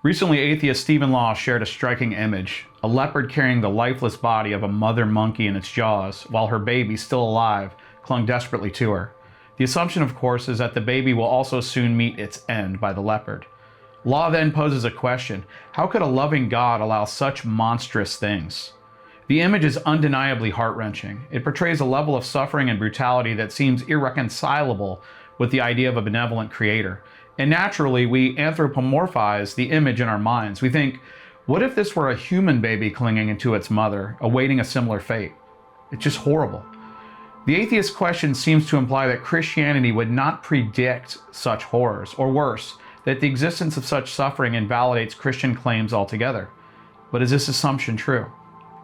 Recently, atheist Stephen Law shared a striking image: a leopard carrying the lifeless body of a mother monkey in its jaws, while her baby, still alive, clung desperately to her. The assumption, of course, is that the baby will also soon meet its end by the leopard. Law then poses a question: how could a loving God allow such monstrous things? The image is undeniably heart-wrenching. It portrays a level of suffering and brutality that seems irreconcilable with the idea of a benevolent creator. And naturally, we anthropomorphize the image in our minds. We think, what if this were a human baby clinging to its mother, awaiting a similar fate? It's just horrible. The atheist question seems to imply that Christianity would not predict such horrors, or worse, that the existence of such suffering invalidates Christian claims altogether. But is this assumption true?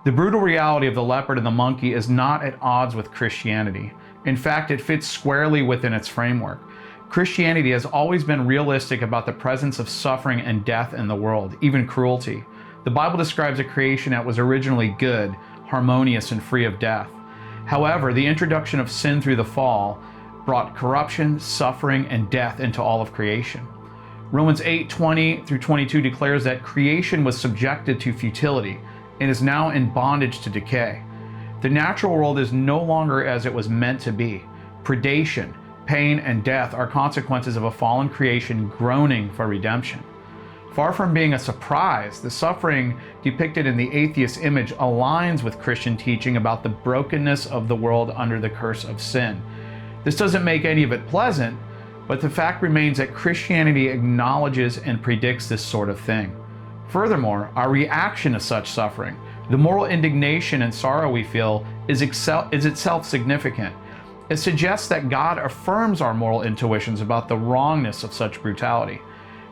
The brutal reality of the leopard and the monkey is not at odds with Christianity. In fact, it fits squarely within its framework. Christianity has always been realistic about the presence of suffering and death in the world, even cruelty. The Bible describes a creation that was originally good, harmonious, and free of death. However, the introduction of sin through the fall brought corruption, suffering, and death into all of creation. Romans 8:20 through 22 declares that creation was subjected to futility and is now in bondage to decay. The natural world is no longer as it was meant to be. Predation, pain, and death are consequences of a fallen creation groaning for redemption. Far from being a surprise, the suffering depicted in the atheist image aligns with Christian teaching about the brokenness of the world under the curse of sin. This doesn't make any of it pleasant, but the fact remains that Christianity acknowledges and predicts this sort of thing. Furthermore, our reaction to such suffering, the moral indignation and sorrow we feel, is itself significant. It suggests that God affirms our moral intuitions about the wrongness of such brutality.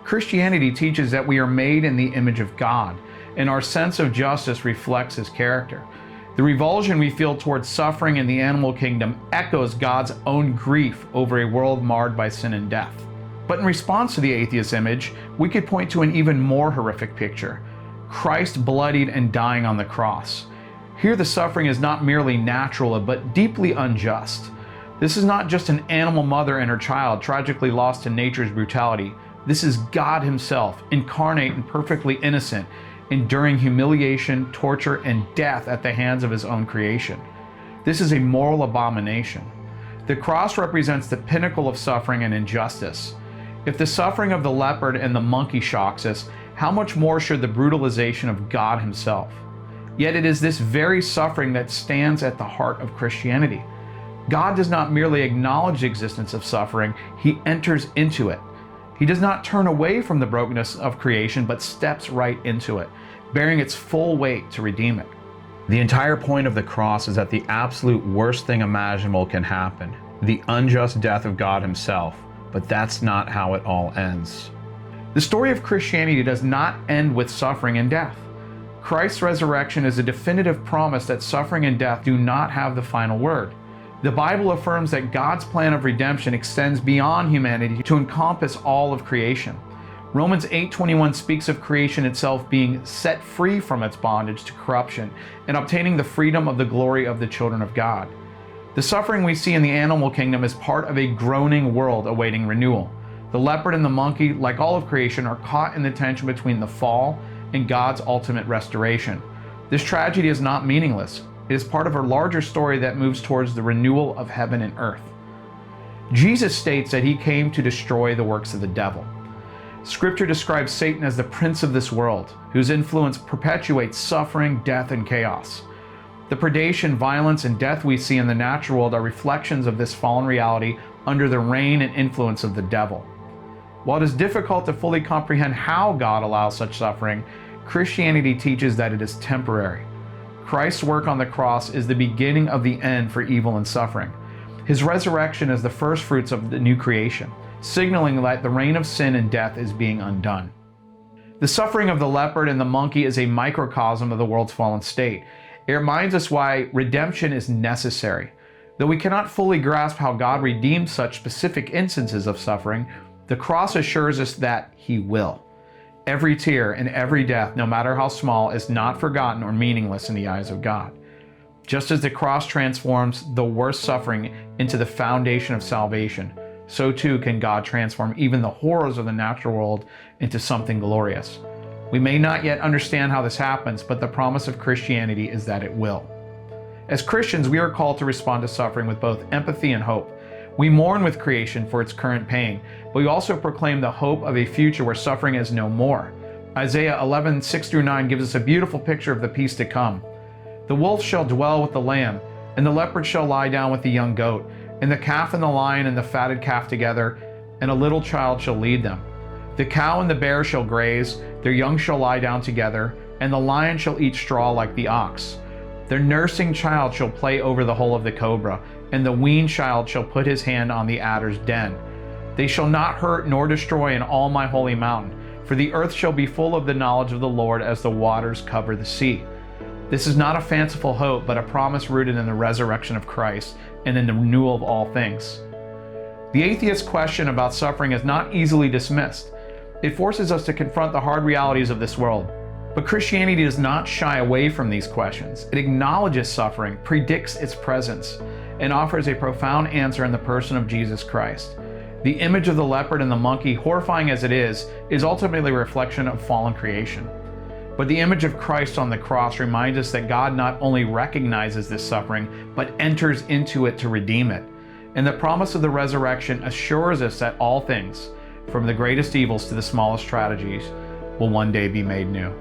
Christianity teaches that we are made in the image of God, and our sense of justice reflects His character. The revulsion we feel towards suffering in the animal kingdom echoes God's own grief over a world marred by sin and death. But in response to the atheist image, we could point to an even more horrific picture: Christ bloodied and dying on the cross. Here the suffering is not merely natural, but deeply unjust. This is not just an animal mother and her child tragically lost to nature's brutality. This is God Himself, incarnate and perfectly innocent, enduring humiliation, torture, and death at the hands of His own creation. This is a moral abomination. The cross represents the pinnacle of suffering and injustice. If the suffering of the leopard and the monkey shocks us, how much more should the brutalization of God Himself? Yet it is this very suffering that stands at the heart of Christianity. God does not merely acknowledge the existence of suffering, He enters into it. He does not turn away from the brokenness of creation, but steps right into it, bearing its full weight to redeem it. The entire point of the cross is that the absolute worst thing imaginable can happen, the unjust death of God Himself, but that's not how it all ends. The story of Christianity does not end with suffering and death. Christ's resurrection is a definitive promise that suffering and death do not have the final word. The Bible affirms that God's plan of redemption extends beyond humanity to encompass all of creation. Romans 8:21 speaks of creation itself being set free from its bondage to corruption and obtaining the freedom of the glory of the children of God. The suffering we see in the animal kingdom is part of a groaning world awaiting renewal. The leopard and the monkey, like all of creation, are caught in the tension between the fall and God's ultimate restoration. This tragedy is not meaningless. It is part of a larger story that moves towards the renewal of heaven and earth. Jesus states that He came to destroy the works of the devil. Scripture describes Satan as the prince of this world, whose influence perpetuates suffering, death, and chaos. The predation, violence, and death we see in the natural world are reflections of this fallen reality under the reign and influence of the devil. While it is difficult to fully comprehend how God allows such suffering, Christianity teaches that it is temporary. Christ's work on the cross is the beginning of the end for evil and suffering. His resurrection is the first fruits of the new creation, signaling that the reign of sin and death is being undone. The suffering of the leopard and the monkey is a microcosm of the world's fallen state. It reminds us why redemption is necessary. Though we cannot fully grasp how God redeemed such specific instances of suffering, the cross assures us that He will. Every tear and every death, no matter how small, is not forgotten or meaningless in the eyes of God. Just as the cross transforms the worst suffering into the foundation of salvation, so too can God transform even the horrors of the natural world into something glorious. We may not yet understand how this happens, but the promise of Christianity is that it will. As Christians, we are called to respond to suffering with both empathy and hope. We mourn with creation for its current pain, but we also proclaim the hope of a future where suffering is no more. Isaiah 11:6-9 gives us a beautiful picture of the peace to come. The wolf shall dwell with the lamb, and the leopard shall lie down with the young goat, and the calf and the lion and the fatted calf together, and a little child shall lead them. The cow and the bear shall graze, their young shall lie down together, and the lion shall eat straw like the ox. Their nursing child shall play over the hole of the cobra, and the weaned child shall put his hand on the adder's den. They shall not hurt nor destroy in all my holy mountain, for the earth shall be full of the knowledge of the Lord as the waters cover the sea. This is not a fanciful hope, but a promise rooted in the resurrection of Christ and in the renewal of all things. The atheist question about suffering is not easily dismissed. It forces us to confront the hard realities of this world. But Christianity does not shy away from these questions. It acknowledges suffering, predicts its presence, and offers a profound answer in the person of Jesus Christ. The image of the leopard and the monkey, horrifying as it is ultimately a reflection of fallen creation. But the image of Christ on the cross reminds us that God not only recognizes this suffering, but enters into it to redeem it. And the promise of the resurrection assures us that all things, from the greatest evils to the smallest tragedies, will one day be made new.